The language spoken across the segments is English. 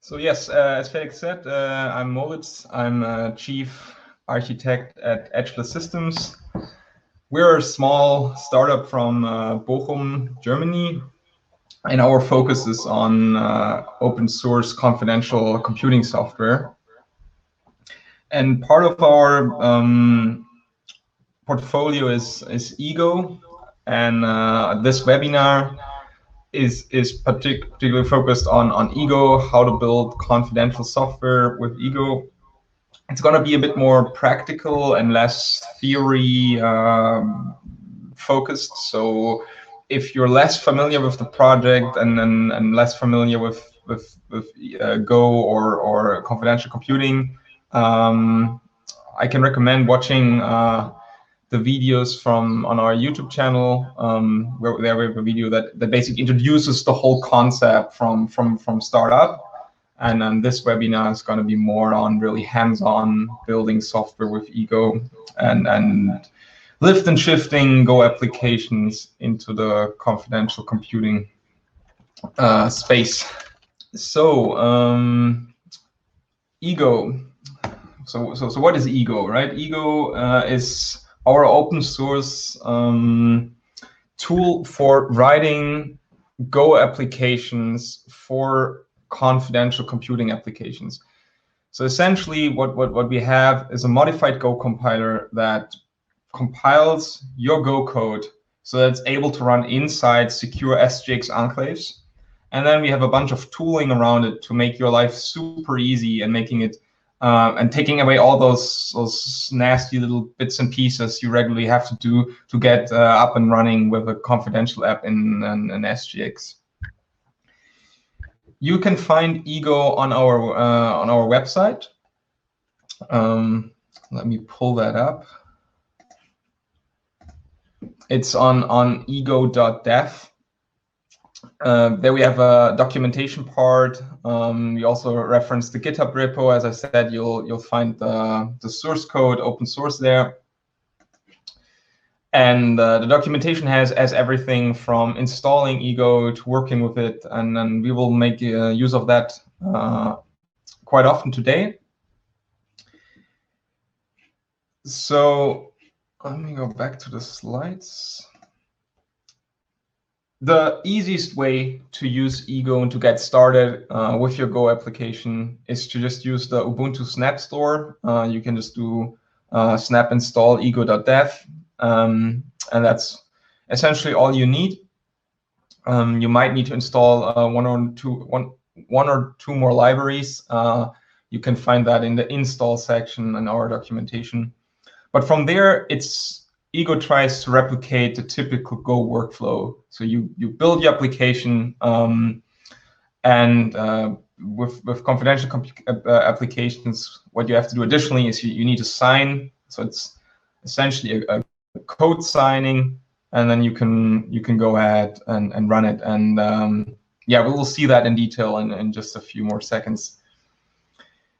So yes, as Felix said, I'm Moritz. I'm Chief Architect at Edgeless Systems. We're a small startup from Bochum, Germany, and our focus is on open source confidential computing software. And part of our portfolio is Ego, and this webinar is particularly focused on Ego, how to build confidential software with Ego. It's going to be a bit more practical and less theory focused. So if you're less familiar with the project and less familiar with Go or confidential computing, I can recommend watching the videos on our YouTube channel, where there we have a video that basically introduces the whole concept from startup. And then this webinar is going to be more on really hands-on building software with Ego and lift and shifting Go applications into the confidential computing space. So Ego. So what is Ego, right? Ego is our open source tool for writing Go applications for confidential computing applications. So essentially what we have is a modified Go compiler that compiles your Go code so that it's able to run inside secure SGX enclaves. And then we have a bunch of tooling around it to make your life super easy and making it and taking away all those nasty little bits and pieces you regularly have to do to get up and running with a confidential app in an SGX. You can find Ego on our website. Let me pull that up. It's on ego.dev. There we have a documentation part. We also reference the GitHub repo. As I said, you'll find the source code open source there. And the documentation has everything from installing Ego to working with it, and then we will make use of that quite often today. So let me go back to the slides. The easiest way to use Ego and to get started with your Go application is to just use the Ubuntu Snap Store. You can just do snap install ego.dev, and that's essentially all you need. You might need to install one or two more libraries. You can find that in the install section in our documentation. But from there, Ego tries to replicate the typical Go workflow. So you build your application, and with confidential applications, what you have to do additionally is you need to sign. So it's essentially a code signing, and then you can go ahead and run it. And yeah, we will see that in detail in just a few more seconds.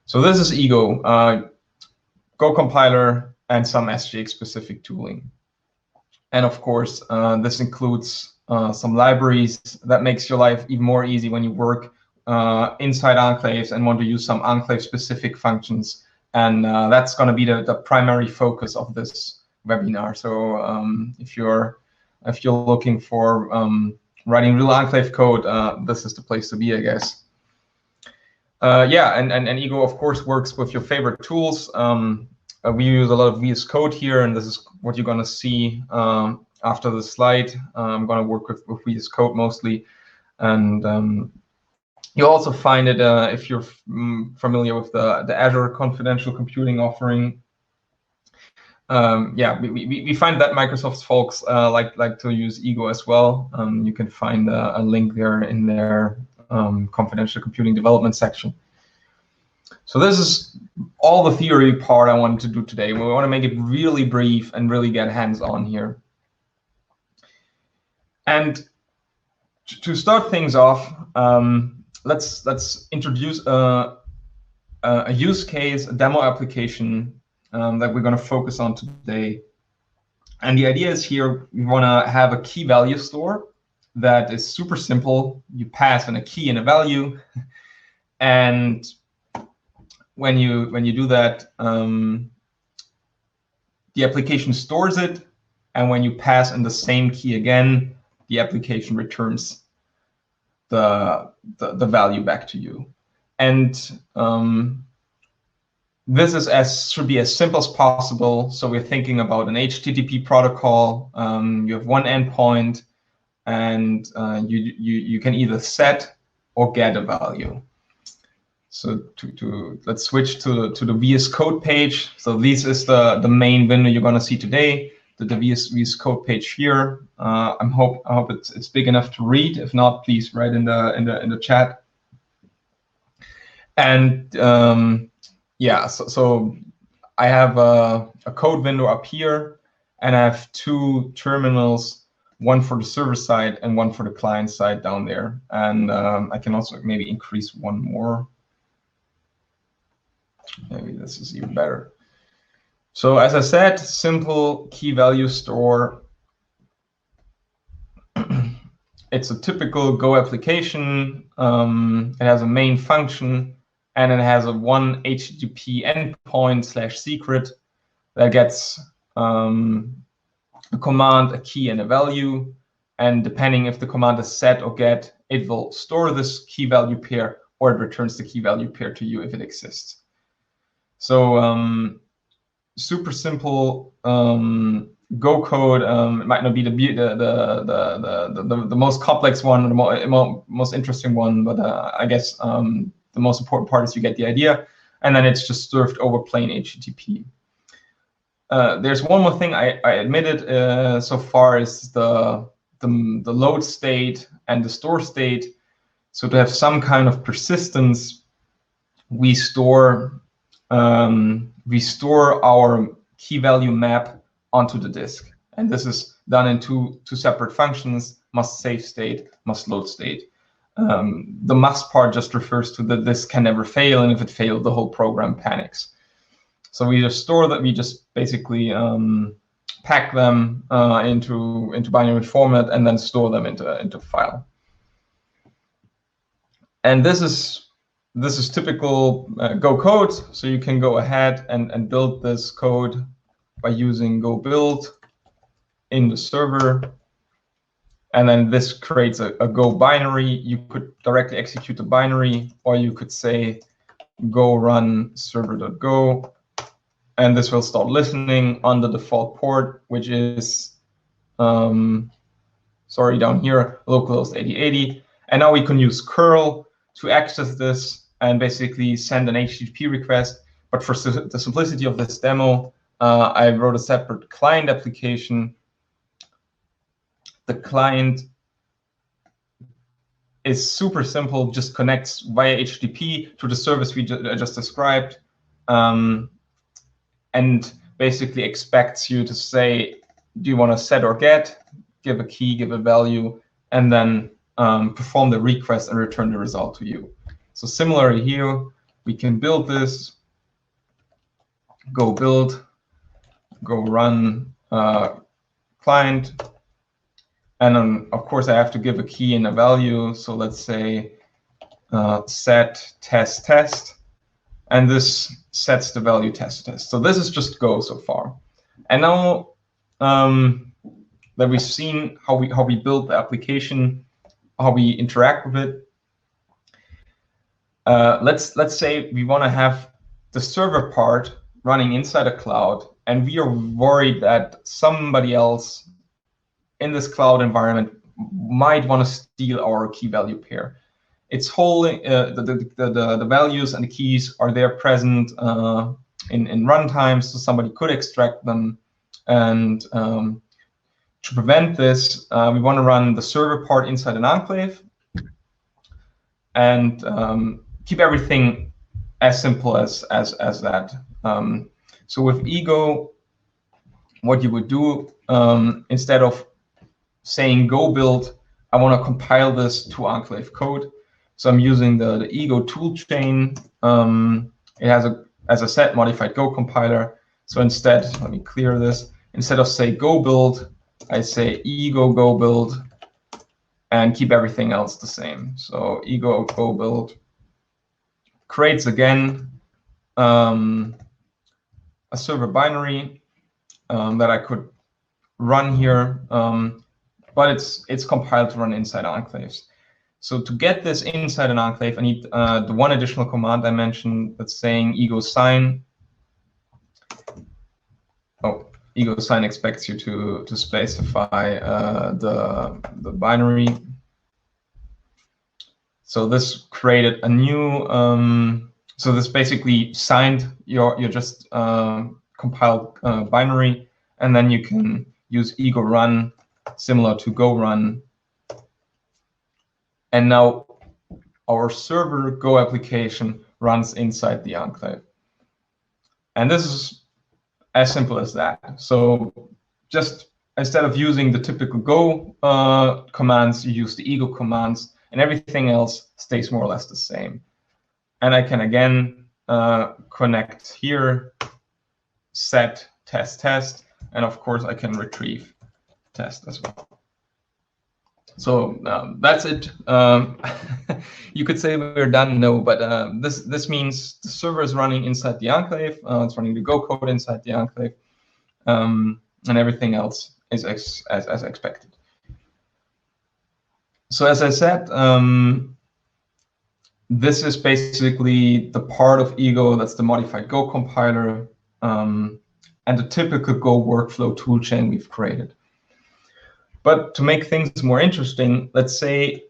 So this is Ego, Go compiler, and some SGX specific tooling. And of course, this includes some libraries that makes your life even more easy when you work inside enclaves and want to use some enclave specific functions. And that's going to be the primary focus of this webinar. So if you're looking for writing real enclave code, this is the place to be, I guess. Yeah, and Ego of course works with your favorite tools. We use a lot of VS Code here, and this is what you're going to see after the slide. I'm going to work with VS Code mostly, and you'll also find it if you're familiar with the Azure Confidential Computing offering. Yeah, we find that Microsoft's folks like to use Ego as well. You can find a link there in their confidential computing development section. So this is all the theory part I wanted to do today. We want to make it really brief and really get hands-on here. And to start things off, let's introduce a use case, a demo application that we're going to focus on today. And the idea is here, we want to have a key value store that is super simple. You pass in a key and a value, And when you do that, the application stores it, and when you pass in the same key again, the application returns the value back to you. And this should be as simple as possible. So we're thinking about an HTTP protocol. You have one endpoint, and you can either set or get a value. So let's switch to the VS Code page. So this is the main window you're going to see today. The VS Code page here. I hope it's big enough to read. If not, please write in the chat. And yeah, so I have a code window up here, and I have two terminals, one for the server side and one for the client side down there. And I can also maybe increase one more. Maybe this is even better. So as I said, simple key value store. It's a typical Go application. It has a main function, and it has a one HTTP endpoint / secret that gets a command, a key, and a value. And depending if the command is set or get, it will store this key value pair, or it returns the key value pair to you if it exists. So super simple Go code. It might not be the most complex one, or the most interesting one, but I guess the most important part is you get the idea, and then it's just served over plain HTTP. There's one more thing I admitted so far is the load state and the store state. So to have some kind of persistence, we store our key value map onto the disk, and this is done in two separate functions: must save state, must load state. The must part just refers to that this can never fail, and if it fails, the whole program panics. So we just store that. We just basically pack them into binary format and then store them into file. And this is typical Go code. So you can go ahead and build this code by using go build in the server. And then this creates a Go binary. You could directly execute the binary, or you could say go run server.go. And this will start listening on the default port, which is, down here, localhost 8080. And now we can use curl to access this and basically send an HTTP request. But for the simplicity of this demo, I wrote a separate client application. The client is super simple, just connects via HTTP to the service we just described, and basically expects you to say, do you want to set or get, give a key, give a value, and then perform the request and return the result to you. So similarly here, we can build this, go build, go run client, and then of course I have to give a key and a value. So let's say set test, and this sets the value test. So this is just Go so far. And now that we've seen how we build the application, how we interact with it, let's say we want to have the server part running inside a cloud, and we are worried that somebody else in this cloud environment might want to steal our key value pair. It's holding the values and the keys are there present in runtime, so somebody could extract them. And to prevent this, we want to run the server part inside an enclave and keep everything as simple as that. So with ego, what you would do, instead of saying go build, I want to compile this to enclave code. So I'm using the ego toolchain. It has as I said, modified Go compiler. So instead, let me clear this. Instead of say go build, I say ego go build and keep everything else the same. So ego go build. creates again a server binary that I could run here, but it's compiled to run inside enclaves. So to get this inside an enclave, I need the one additional command I mentioned that's saying ego sign. Oh, ego sign expects you to specify the binary. So this created a new. So this basically signed your just compiled binary, and then you can use ego run, similar to go run. And now our server Go application runs inside the enclave. And this is as simple as that. So just instead of using the typical Go commands, you use the ego commands, and everything else stays more or less the same. And I can again connect here, set test test, and of course I can retrieve test as well. So that's it. You could say we're done. No, but this means the server is running inside the enclave. It's running the Go code inside the enclave, and everything else is as expected. So as I said, this is basically the part of Ego that's the modified Go compiler and the typical Go workflow toolchain we've created. But to make things more interesting, let's say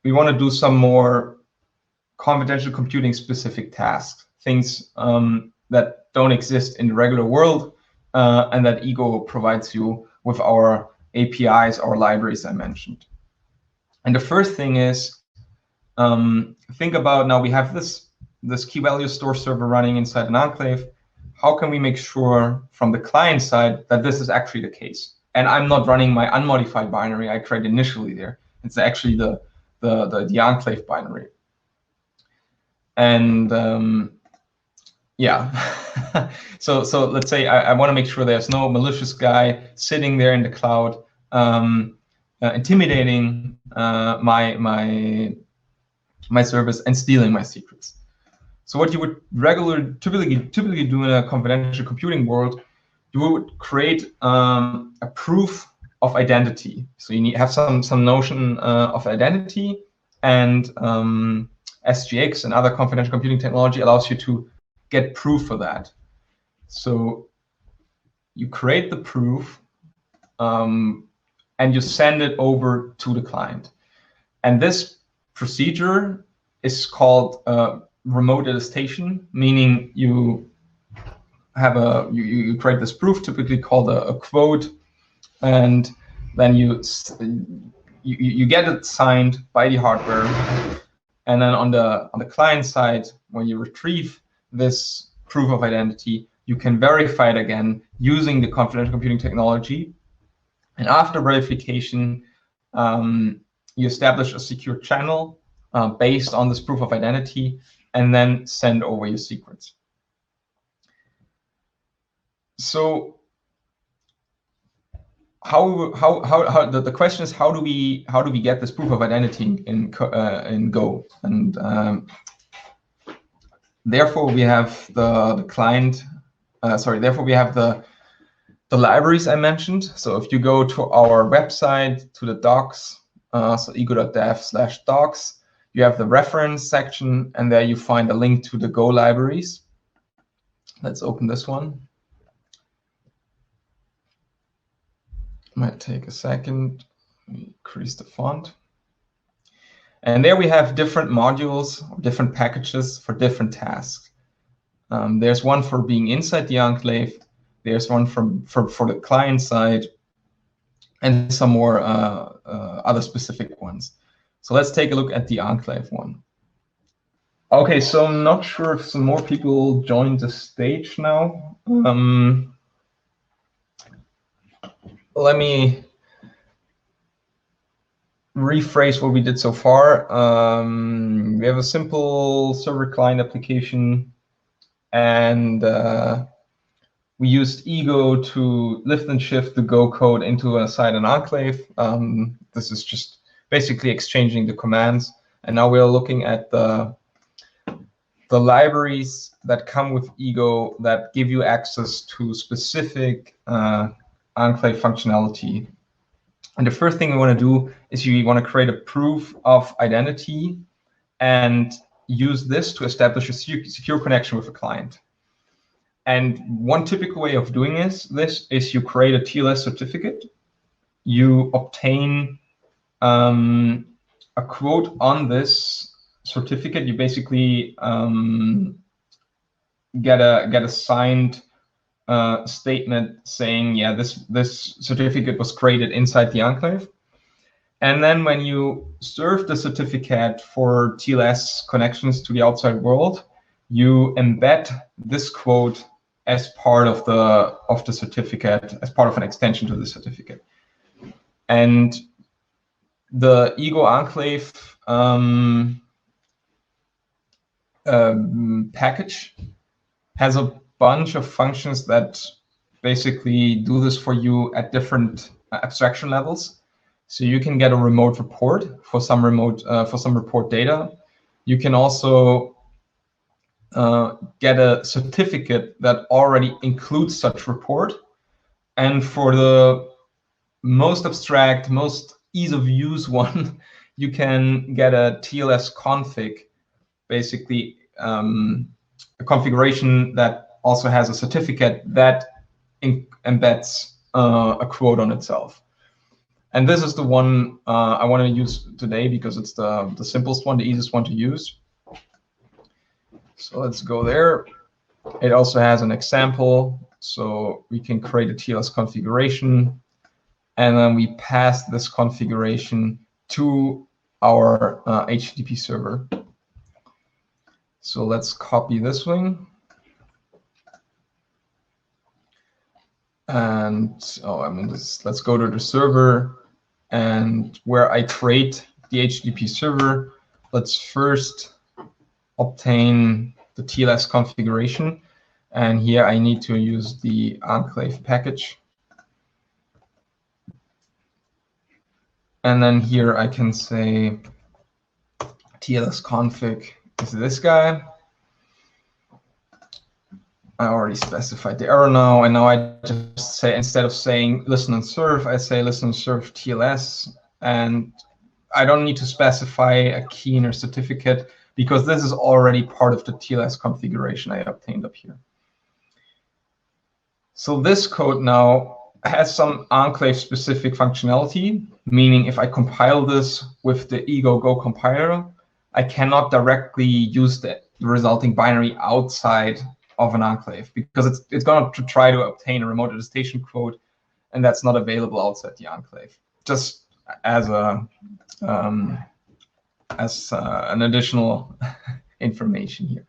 we want to do some more confidential computing specific tasks, things that don't exist in the regular world, and that Ego provides you with our APIs, our libraries I mentioned. And the first thing is, think about now we have this key value store server running inside an enclave. How can we make sure from the client side that this is actually the case? And I'm not running my unmodified binary I created initially there. It's actually the enclave binary. And yeah, so let's say I want to make sure there's no malicious guy sitting there in the cloud intimidating my service and stealing my secrets. So what you would typically do in a confidential computing world, you would create a proof of identity. So you have some notion of identity, and SGX and other confidential computing technology allows you to get proof for that. So you create the proof and you send it over to the client. And this procedure is called remote attestation, meaning you have you create this proof, typically called a quote, and then you get it signed by the hardware, and then on the client side, when you retrieve this proof of identity, you can verify it again using the confidential computing technology. And after verification, you establish a secure channel based on this proof of identity, and then send over your secrets. So the question is, how do we get this proof of identity in Go? And therefore we have the client. Therefore we have the libraries I mentioned. So if you go to our website, to the docs, so ego.dev/docs, you have the reference section, and there you find a link to the Go libraries. Let's open this one. Might take a second. Increase the font. And there we have different modules, different packages for different tasks. There's one for being inside the enclave. There's one for the client side, and some more other specific ones. So let's take a look at the enclave one. Okay, so I'm not sure if some more people joined the stage now. Let me rephrase what we did so far. We have a simple server-client application, and we used Ego to lift and shift the Go code into inside an enclave. This is just basically exchanging the commands. And now we're looking at the the libraries that come with Ego that give you access to specific enclave functionality. And the first thing we want to do is you want to create a proof of identity and use this to establish a secure connection with a client. And one typical way of doing this is you create a TLS certificate. You obtain a quote on this certificate. You basically get a signed statement saying, yeah, this certificate was created inside the enclave. And then when you serve the certificate for TLS connections to the outside world, you embed this quote as part of the certificate, as part of an extension to the certificate. And the Ego enclave package has a bunch of functions that basically do this for you at different abstraction levels. So you can get a remote report for some report data. You can also get a certificate that already includes such report. And for the most abstract, most ease of use one, you can get a TLS config, basically a configuration that also has a certificate that embeds a quote on itself. And this is the one I want to use today because it's the simplest one, the easiest one to use. So let's go there. It also has an example, so we can create a TLS configuration, and then we pass this configuration to our HTTP server. So let's copy this one. And let's go to the server, and where I create the HTTP server, let's first obtain the TLS configuration. And here I need to use the enclave package. And then here I can say TLS config is this guy. I already specified the error now, and now I just say, instead of saying listen and serve, I say listen and serve TLS, and I don't need to specify a key in or certificate because this is already part of the TLS configuration I obtained up here. So this code now has some enclave specific functionality, meaning if I compile this with the Ego Go compiler, I cannot directly use the resulting binary outside of an enclave because it's going to try to obtain a remote attestation quote, and that's not available outside the enclave. Just as an additional information here.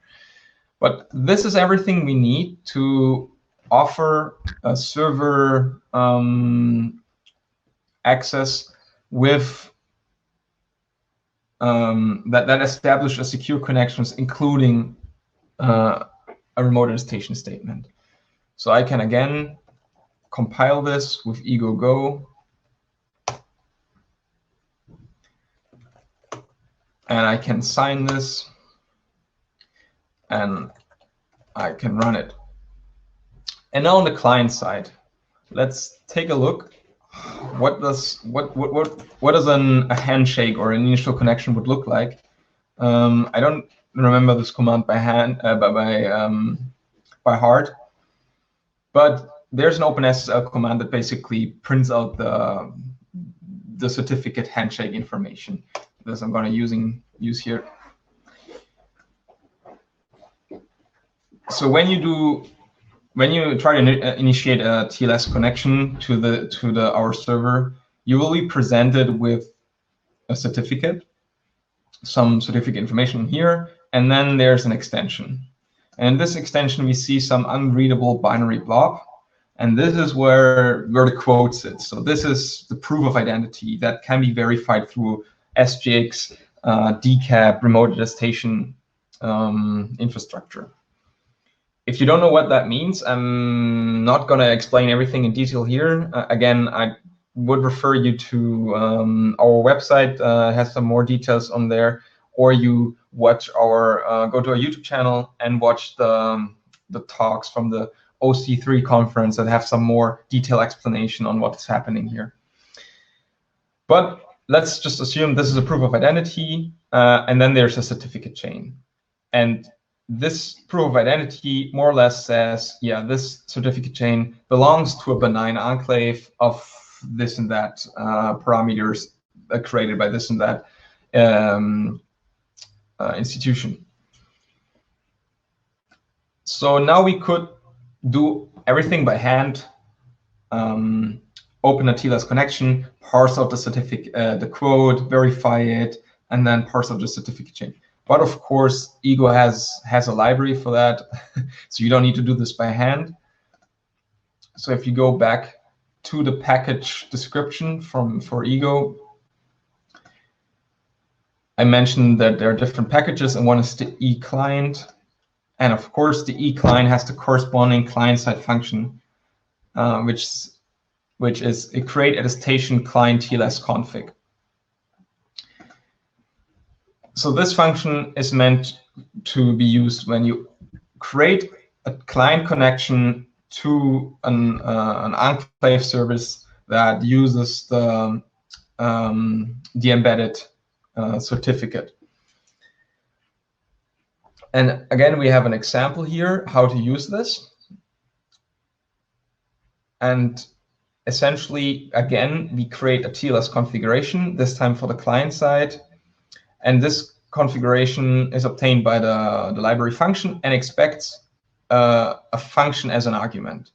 But this is everything we need to offer a server access with that establish a secure connections, including a remote attestation statement. So I can again compile this with Ego Go, and I can sign this, and I can run it. And now on the client side, let's take a look. What does a handshake or an initial connection would look like? I don't remember this command by heart, but there's an OpenSSL command that basically prints out the certificate handshake information. This I'm going to use here. So when you try to initiate a TLS connection to our server, you will be presented with a certificate, some certificate information here, and then there's an extension. And in this extension, we see some unreadable binary blob, and this is where the quote sits. So this is the proof of identity that can be verified through SGX, DCAP, remote attestation infrastructure. If you don't know what that means, I'm not going to explain everything in detail here. Again, I would refer you to our website, has some more details on there, or you watch our go to our YouTube channel and watch the talks from the OC3 conference that have some more detailed explanation on what's happening here. But let's just assume this is a proof of identity, and then there's a certificate chain. And this proof of identity more or less says, yeah, this certificate chain belongs to a benign enclave of this and that parameters created by this and that institution. So now we could do everything by hand, open a TLS connection, parse out the certificate, the quote, verify it, and then parse out the certificate chain. But of course, Ego has a library for that, so you don't need to do this by hand. So if you go back to the package description for Ego, I mentioned that there are different packages, and one is the eClient. And of course, the eClient has the corresponding client-side function, which is a create attestation client TLS config. So this function is meant to be used when you create a client connection to an enclave service that uses the embedded certificate. And again, we have an example here how to use this. And essentially, again, we create a TLS configuration, this time for the client side. And this configuration is obtained by the library function and expects a function as an argument.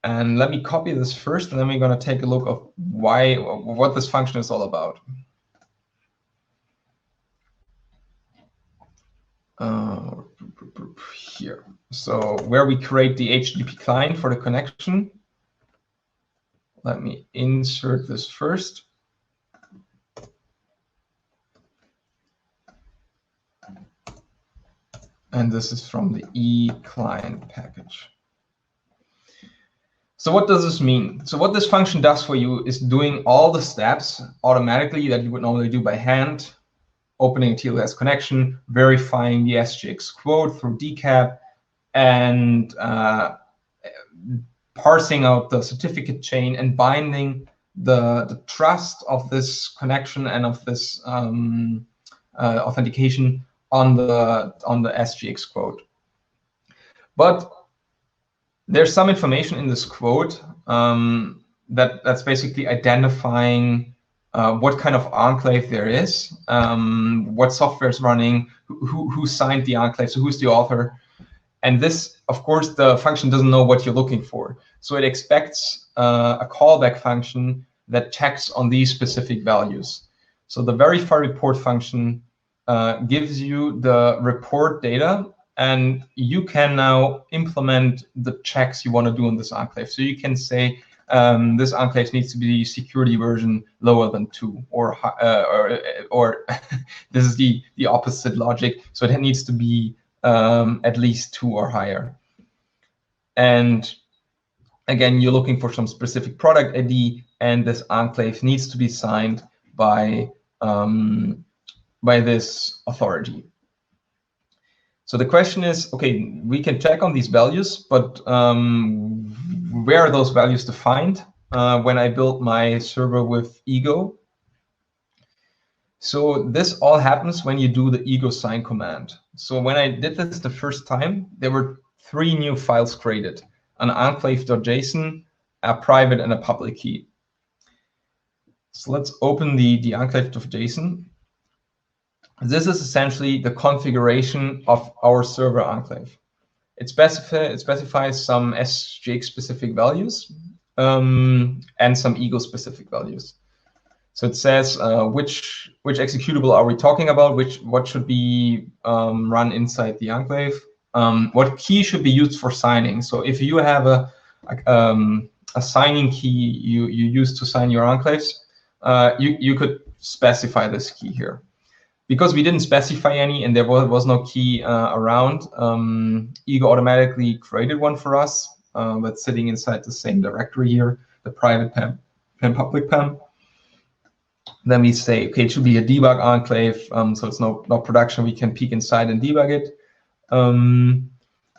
And let me copy this first, and then we're going to take a look of what this function is all about. Here. So where we create the HTTP client for the connection. Let me insert this first. And this is from the eClient package. So what does this mean? So what this function does for you is doing all the steps automatically that you would normally do by hand, opening a TLS connection, verifying the SGX quote through decap, and parsing out the certificate chain and binding the trust of this connection and of this authentication on the SGX quote. But there's some information in this quote that's basically identifying what kind of enclave there is, what software is running, who signed the enclave, so who's the author. And this, of course, the function doesn't know what you're looking for. So it expects a callback function that checks on these specific values. So the verify report function gives you the report data, and you can now implement the checks you want to do on this enclave. So you can say this enclave needs to be security version lower than 2, or this is the opposite logic. So it needs to be at least 2 or higher. And again, you're looking for some specific product ID, and this enclave needs to be signed by this authority. So the question is, okay, we can check on these values, but where are those values defined when I built my server with Ego? So this all happens when you do the Ego sign command. So when I did this the first time, there were 3 new files created: an enclave.json, a private, and a public key. So let's open the enclave.json. This is essentially the configuration of our server enclave. It specifies some SGX specific values and some Ego specific values. So it says which executable are we talking about, what should be run inside the enclave, what key should be used for signing. So if you have a signing key you use to sign your enclaves, you could specify this key here. Because we didn't specify any and there was no key around, Ego automatically created one for us that's sitting inside the same directory here, the private PEM, public PEM. Then we say, okay, it should be a debug enclave, so it's not production. We can peek inside and debug it.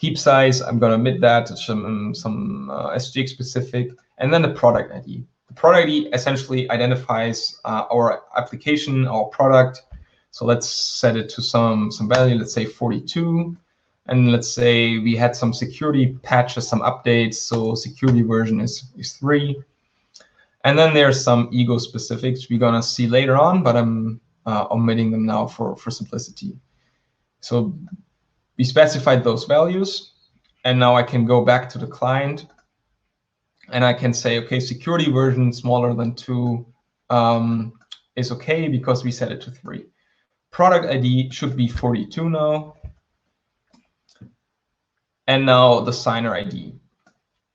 Heap size, I'm going to omit that. It's some SGX specific. And then the product ID. The product ID essentially identifies our application, our product. So let's set it to some value. Let's say 42. And let's say we had some security patches, some updates. So security version is 3. And then there's some ego specifics we're going to see later on, but I'm omitting them now for simplicity. So we specified those values, and now I can go back to the client, and I can say, okay, security version smaller than 2 is okay because we set it to 3. Product ID should be 42 now. And now the signer ID.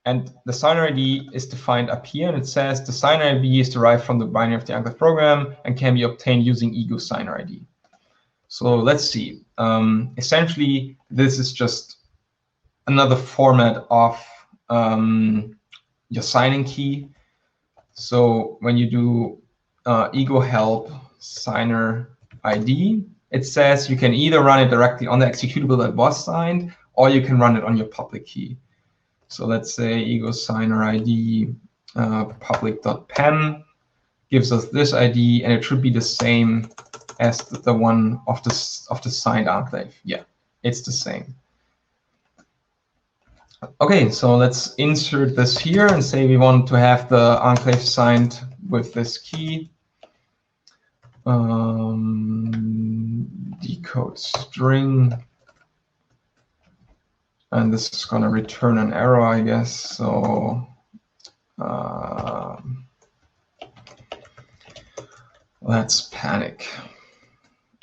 And the signer ID is defined up here, and it says the signer ID is derived from the binary of the enclave program and can be obtained using ego signer ID. So let's see. Essentially, this is just another format of your signing key. So when you do ego help signer ID, it says you can either run it directly on the executable that was signed, or you can run it on your public key. So let's say ego signer ID public.pen gives us this ID, and it should be the same as the one of the signed enclave. Yeah, it's the same. Okay, so let's insert this here and say we want to have the enclave signed with this key. Decode string. And this is going to return an error, I guess. So let's panic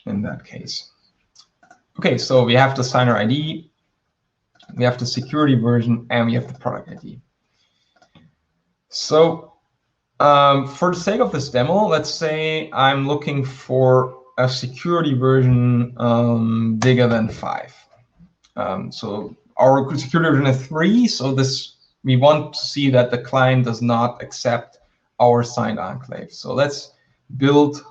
in that case. Okay, so we have the signer ID, we have the security version, and we have the product ID. So for the sake of this demo, let's say I'm looking for a security version bigger than 5. So our security version is 3, so we want to see that the client does not accept our signed enclave. So let's build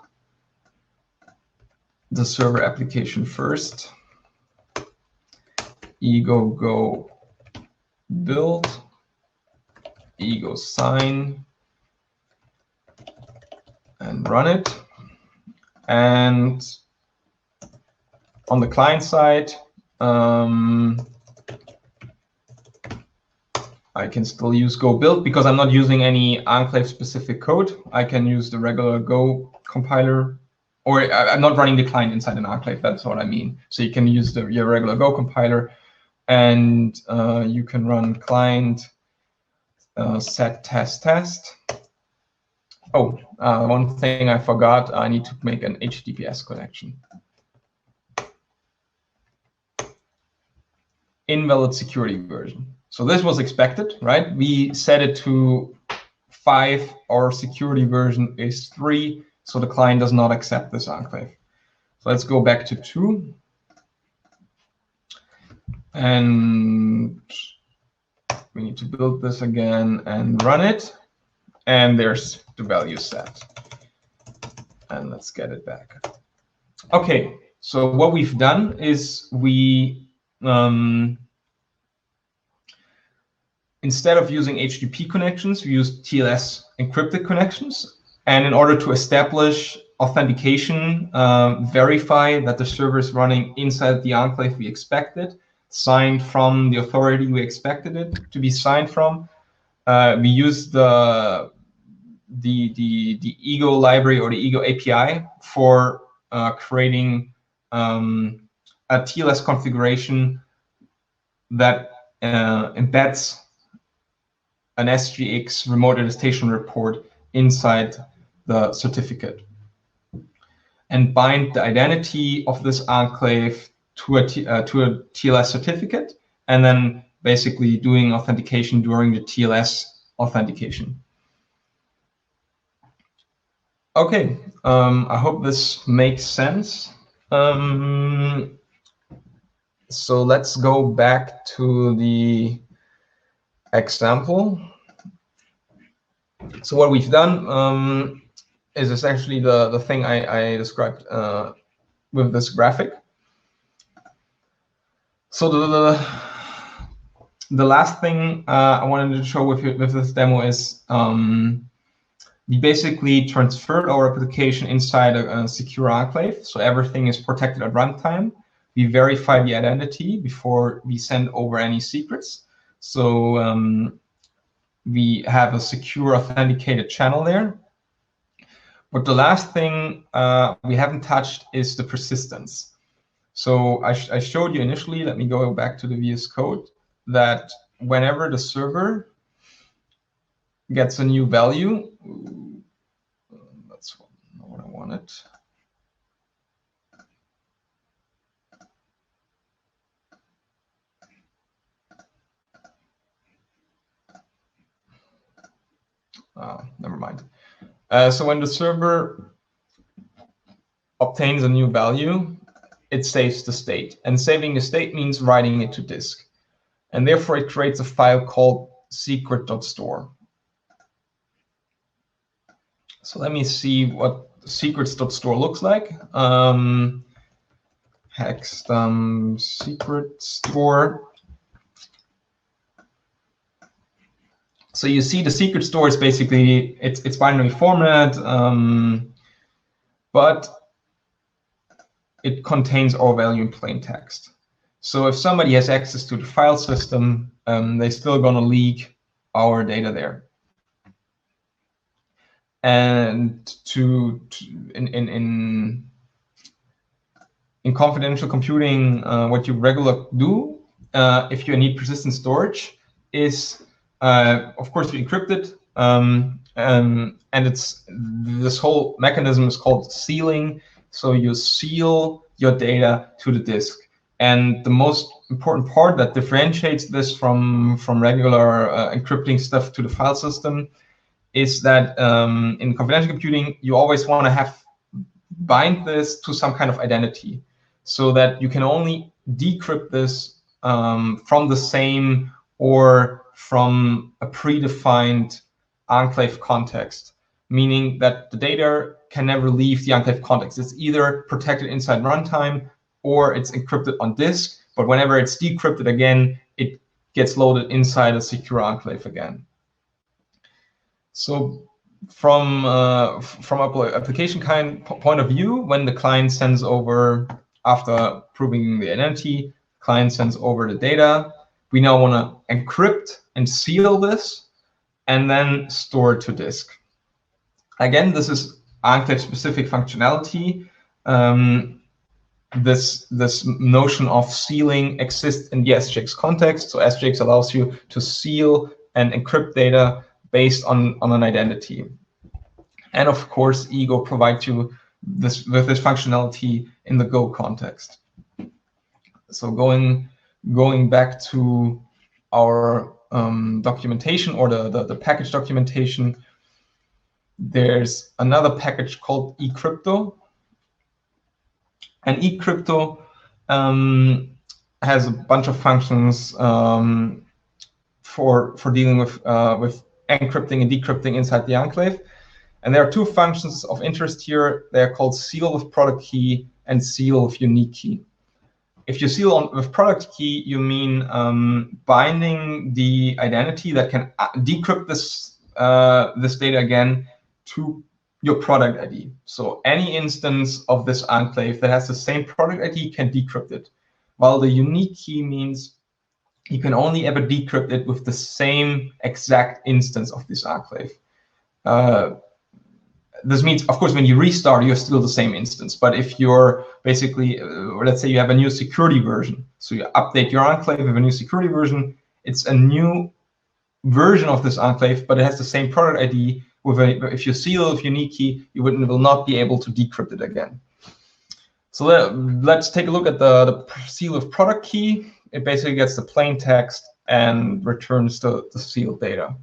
the server application first. Ego go build, ego sign, and run it. And on the client side, I can still use go build because I'm not using any enclave specific code. I can use the regular Go compiler, or I'm not running the client inside an enclave. That's what I mean. So you can use your regular Go compiler, and you can run client set test. Oh, one thing I forgot, I need to make an HTTPS connection. Invalid security version. So this was expected, right? We set it to 5. Our security version is 3, so the client does not accept this enclave. So let's go back to 2. And we need to build this again and run it. And there's the value set. And let's get it back. Okay, so what we've done is we instead of using HTTP connections, we use TLS encrypted connections. And in order to establish authentication, verify that the server is running inside the enclave we expected, signed from the authority we expected it to be signed from, we use the ego library or the ego API for creating a TLS configuration that embeds an SGX remote attestation report inside the certificate and bind the identity of this enclave to a TLS certificate, and then basically doing authentication during the TLS authentication. Okay, I hope this makes sense. So let's go back to the example. So what we've done, is essentially the thing I described with this graphic. So the last thing I wanted to show with this demo is we basically transferred our application inside a secure enclave. So everything is protected at runtime. We verify the identity before we send over any secrets. So we have a secure authenticated channel there. But the last thing we haven't touched is the persistence. So I showed you initially, let me go back to the VS Code, that whenever the server gets a new value, that's not what I wanted. Never mind. So when the server obtains a new value, it saves the state. And saving the state means writing it to disk. And therefore, it creates a file called secret.store. So let me see what secrets.store looks like. Hex secret store. So you see the secret store is basically, it's binary format, but it contains our value in plain text. So if somebody has access to the file system, they're still going to leak our data there. And in confidential computing, what you regularly do, if you need persistent storage, is of course you encrypt it, and this whole mechanism is called sealing. So you seal your data to the disk. And the most important part that differentiates this from regular encrypting stuff to the file system is that in confidential computing, you always want to bind this to some kind of identity, so that you can only decrypt this from the same or from a predefined enclave context, meaning that the data can never leave the enclave context. It's either protected inside runtime or it's encrypted on disk, but whenever it's decrypted again, it gets loaded inside a secure enclave again. So from application point of view, when the client sends over, after proving the identity, client sends over the data, we now want to encrypt and seal this and then store it to disk. Again, this is enclave-specific functionality. This notion of sealing exists in the SGX context. So SGX allows you to seal and encrypt data based on an identity. And of course, Ego provides you with this functionality in the Go context. So going back to our documentation, or the package documentation, there's another package called eCrypto. And eCrypto has a bunch of functions for dealing with encrypting and decrypting inside the enclave. And there are two functions of interest here. They're called seal with product key and seal with unique key. If you seal with product key, you mean binding the identity that can decrypt this data again to your product ID. So any instance of this enclave that has the same product ID can decrypt it, while the unique key means you can only ever decrypt it with the same exact instance of this enclave. This means, of course, when you restart, you're still the same instance. But if you're basically, let's say you have a new security version, so you update your enclave with a new security version, it's a new version of this enclave, but it has the same product ID. If you seal with unique key, you will not be able to decrypt it again. So let's take a look at the seal with product key. It basically gets the plain text and returns the sealed data.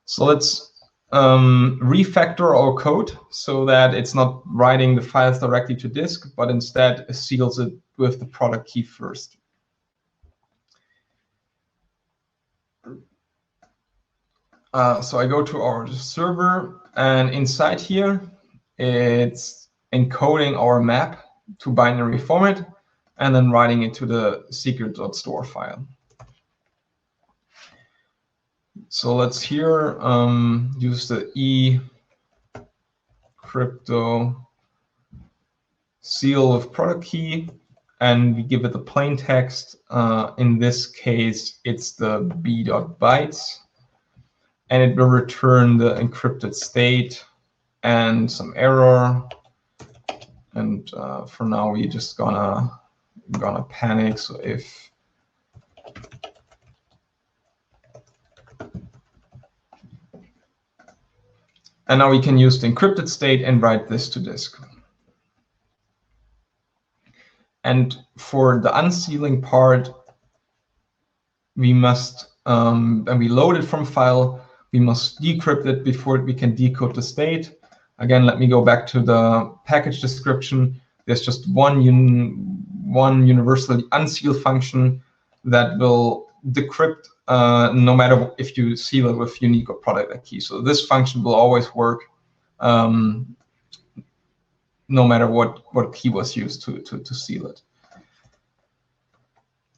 So let's refactor our code so that it's not writing the files directly to disk, but instead seals it with the product key first. So I go to our server, and inside here, it's encoding our map to binary format, and then writing it to the secret.store file. So let's here use the eCrypto seal with product key, and we give it the plain text. In this case, it's the b.bytes, and it will return the encrypted state and some error. And for now, we just gonna panic. So if and now we can use the encrypted state and write this to disk. And for the unsealing part, we must, when we load it from file, we must decrypt it before we can decode the state. Again, let me go back to the package description. There's just one universally unseal function that will decrypt no matter if you seal it with unique or product key. So this function will always work no matter what key was used to seal it.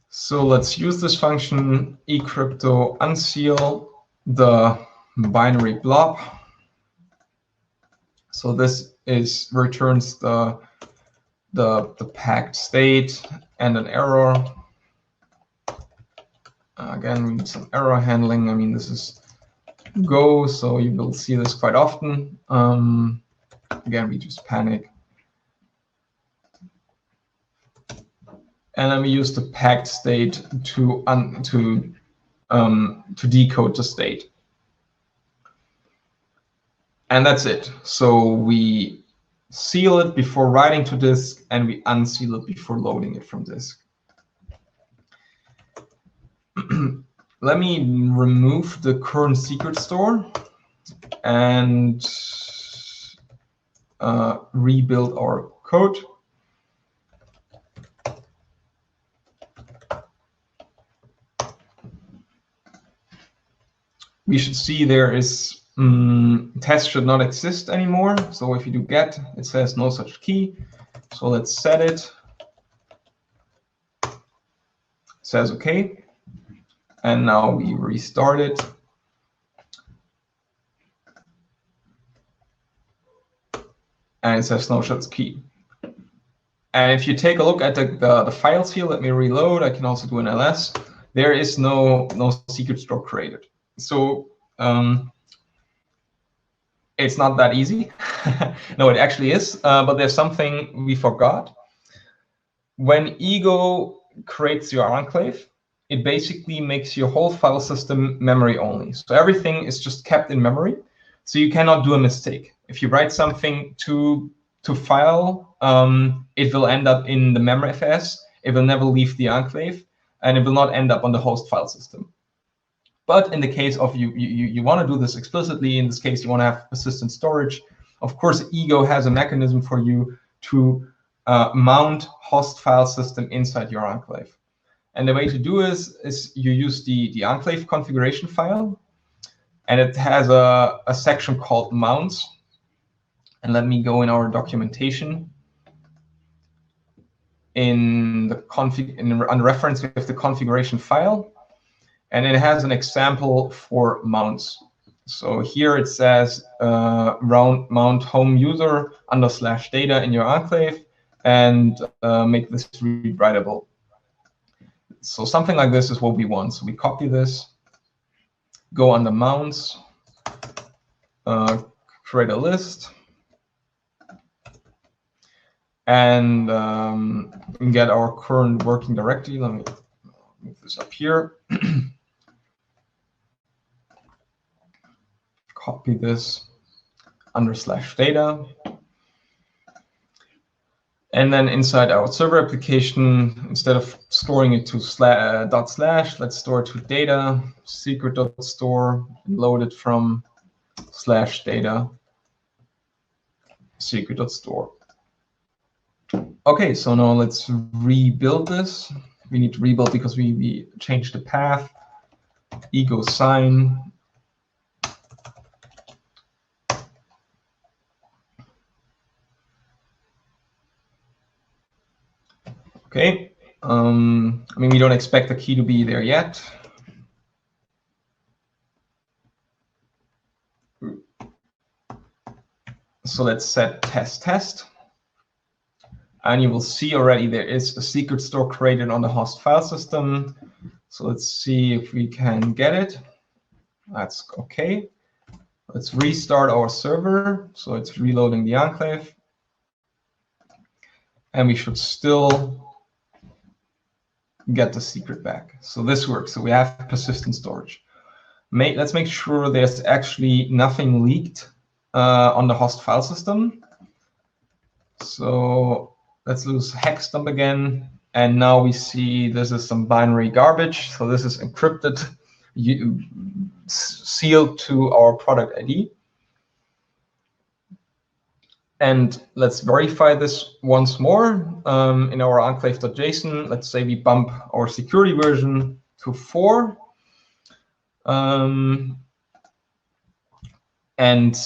So let's use this function eCrypto unseal the binary blob. So this returns the packed state and an error. Again, we need some error handling. I mean, this is Go, so you will see this quite often. Again, we just panic. And then we use the packed state to decode the state. And that's it. So we seal it before writing to disk, and we unseal it before loading it from disk. Let me remove the current secret store and rebuild our code. We should see there is test should not exist anymore. So if you do get, it says no such key. So let's set it. It says OK. And now we restart it. And it says no such key. And if you take a look at the files here, let me reload. I can also do an ls. There is no secret store created. So it's not that easy. No, it actually is. But there's something we forgot. When Ego creates your enclave, it basically makes your whole file system memory only. So everything is just kept in memory. So you cannot do a mistake. If you write something to file, it will end up in the memory FS. It will never leave the enclave, and it will not end up on the host file system. But in the case of you want to do this explicitly, in this case, you want to have persistent storage. Of course, Ego has a mechanism for you to mount host file system inside your enclave. And the way to do is you use the enclave configuration file, and it has a section called mounts. And let me go in our documentation. On the reference, we have the configuration file. And it has an example for mounts. So here it says mount home user /data in your enclave and make this read-writable. So something like this is what we want. So we copy this, go under mounts, create a list, and get our current working directory. Let me move this up here. Copy this /data. And then inside our server application, instead of storing it to /, let's store it to data, secret.store, and load it from /data, secret.store. OK, so now let's rebuild this. We need to rebuild because we changed the path. Ego sign Okay. I mean, we don't expect the key to be there yet. So let's set test. And you will see already there is a secret store created on the host file system. So let's see if we can get it. That's OK. Let's restart our server. So it's reloading the enclave. And we should still get the secret back. So this works. So we have persistent storage. Let's make sure there's actually nothing leaked on the host file system. So let's use hexdump again. And now we see this is some binary garbage. So this is encrypted, sealed to our product ID. And let's verify this once more in our enclave.json. Let's say we bump our security version to 4. And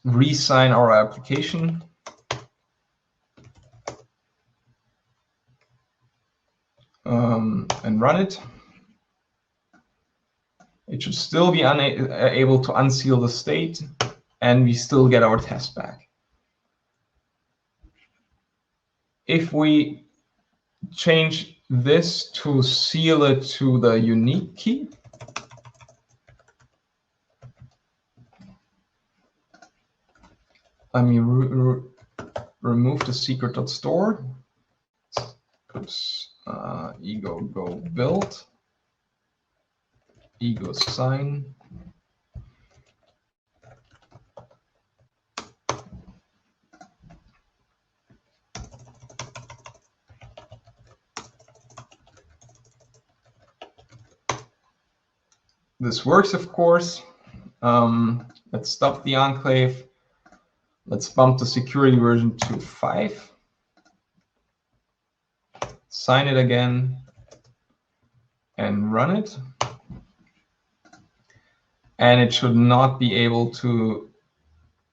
re-sign our application. And run it. It should still be able to unseal the state, and we still get our test back. If we change this to seal it to the unique key, I mean, remove the secret.store. Oops. Ego go build, ego sign. This works, of course. Let's stop the enclave. Let's bump the security version to 5. Sign it again and run it. And it should not be able to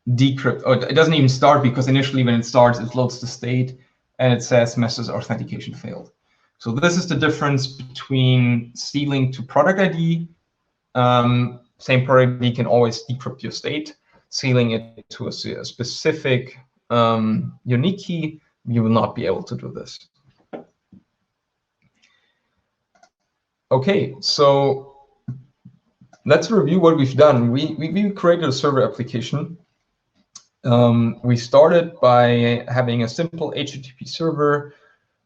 decrypt. Oh, it doesn't even start, because initially when it starts, it loads the state and it says message authentication failed. So this is the difference between sealing to product ID. Same product ID can always decrypt your state. Sealing it to a specific unique key, you will not be able to do this. Okay, so let's review what we've done. We created a server application. We started by having a simple HTTP server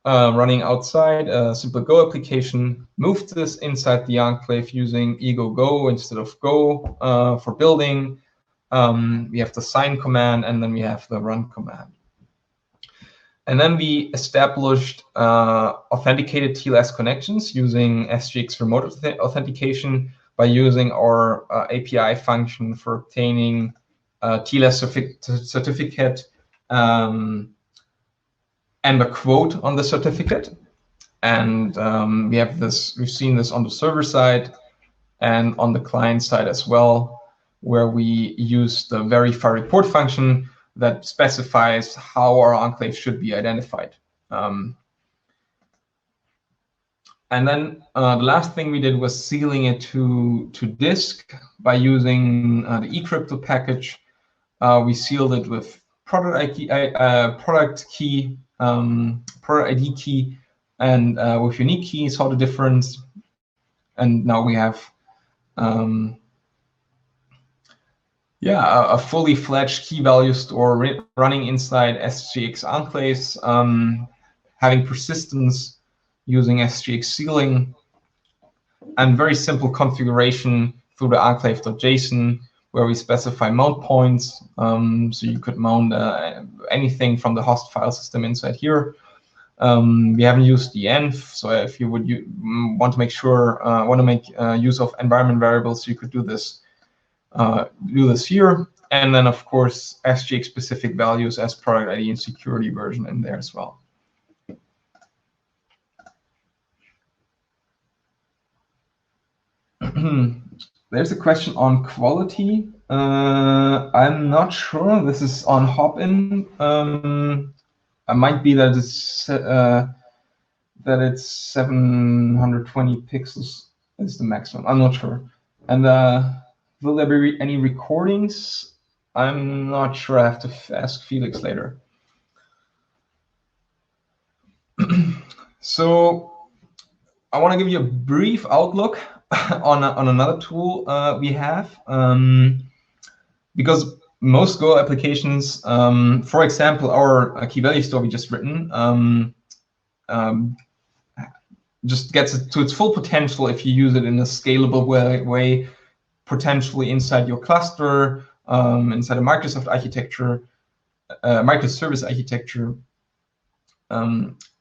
running outside a simple Go application, moved this inside the enclave using ego go instead of go for building. We have the sign command, and then we have the run command. And then we established authenticated TLS connections using SGX remote authentication by using our API function for obtaining TLS certificate and a quote on the certificate. And we have this. We've seen this on the server side and on the client side as well, where we use the verify report function that specifies how our enclave should be identified. And then the last thing we did was sealing it to disk by using the eCrypto package. We sealed it with product ID key, and with unique key. Saw the difference, and now we have a fully fledged key value store running inside SGX enclaves, having persistence using SGX sealing, and very simple configuration through the enclave.json, where we specify mount points. So you could mount anything from the host file system inside here. We haven't used the env, so if you would want to make use of environment variables, you could do this here. And then, of course, SGX specific values as product ID and security version in there as well. There's a question on quality. I'm not sure. This is on Hopin. It might be that it's that it's 720 pixels is the maximum. I'm not sure. And will there be any recordings? I'm not sure. I have to ask Felix later. So I want to give you a brief outlook on another tool we have, because most Go applications, for example, our key value store we just written, just gets it to its full potential if you use it in a scalable way, potentially inside your cluster, inside a Microsoft architecture, microservice architecture,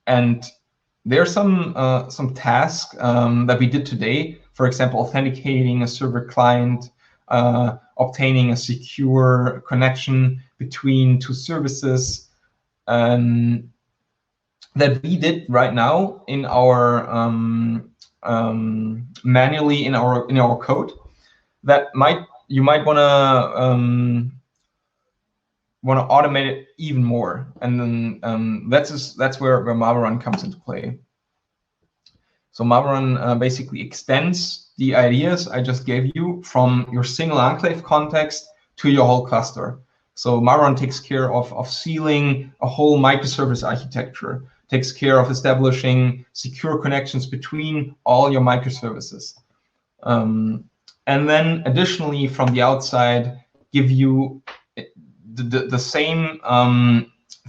and there are some tasks that we did today. For example, authenticating a server client, obtaining a secure connection between two services, that we did right now in our manually in our code. That you might want to automate it even more, and then that's where Mavarun comes into play. So Mavarun basically extends the ideas I just gave you from your single enclave context to your whole cluster. So Mavarun takes care of sealing a whole microservice architecture, takes care of establishing secure connections between all your microservices. And then additionally, from the outside, give you the same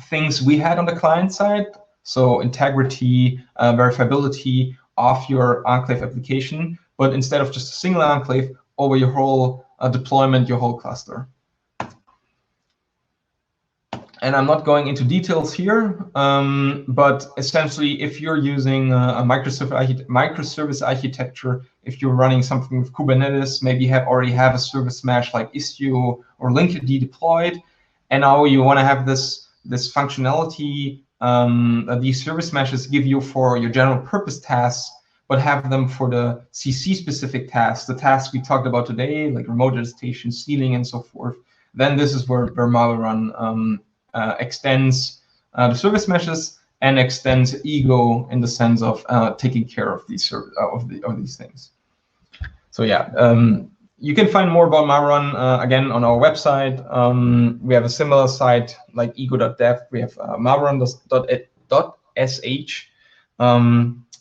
things we had on the client side. So integrity, verifiability of your enclave application, but instead of just a single enclave, over your whole deployment, your whole cluster. And I'm not going into details here, but essentially, if you're using a microservice architecture, if you're running something with Kubernetes, maybe you already have a service mesh like Istio or Linkerd deployed, and now you want to have this functionality that these service meshes give you for your general purpose tasks, but have them for the CC specific tasks, the tasks we talked about today, like remote attestation, sealing, and so forth. Then this is where Mavarun extends the service meshes and extends Ego in the sense of taking care of these these things. So yeah, you can find more about Mavarun again on our website. We have a similar site like ego.dev. We have mavarun.sh,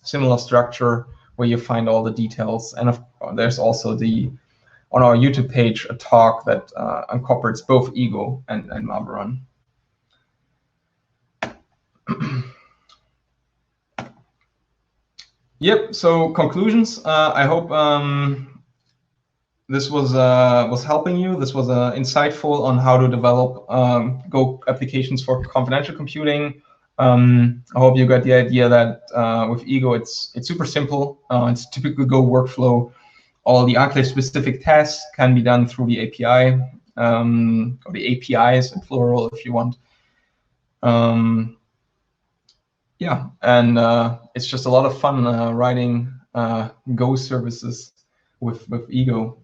similar structure where you find all the details. And there's also on our YouTube page a talk that incorporates both Ego and Mavarun. Yep. So conclusions. I hope this was helping you. This was insightful on how to develop Go applications for confidential computing. I hope you got the idea that with Ego, it's super simple. It's typical Go workflow. All the enclave-specific tasks can be done through the API, or the APIs in plural, if you want. Yeah, and it's just a lot of fun writing Go services with Ego.